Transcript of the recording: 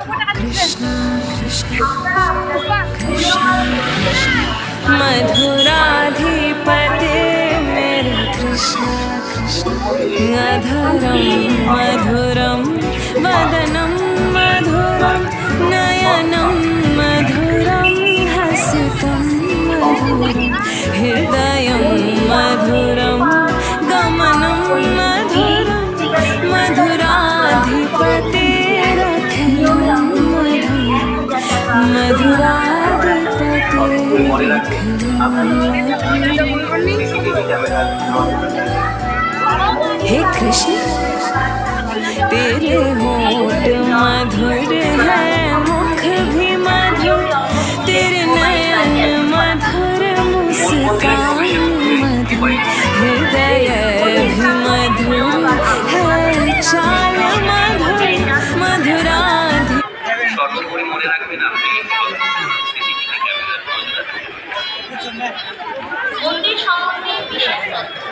कृष्ण कृष्ण कृष्ण मधुराधिपते मेरे कृष्ण कृष्ण अधरं मधुरं वदनं मधुरं नयनं मधुरं हसितं मधुरं हृदयं मधुरं गमनं मधुरं मधुराधिपतेरखिलं हे कृष्ण तेरे होठ मधुर है मुख भी मधुर तेरे नयन मधुर मुस्कान मधुर हृदय भी मधुर है चाल मधुर मधुराधि সর্বোপরি মনে রাখবেন আপনি মন্দির সম্বন্ধে বিশেষ তথ্য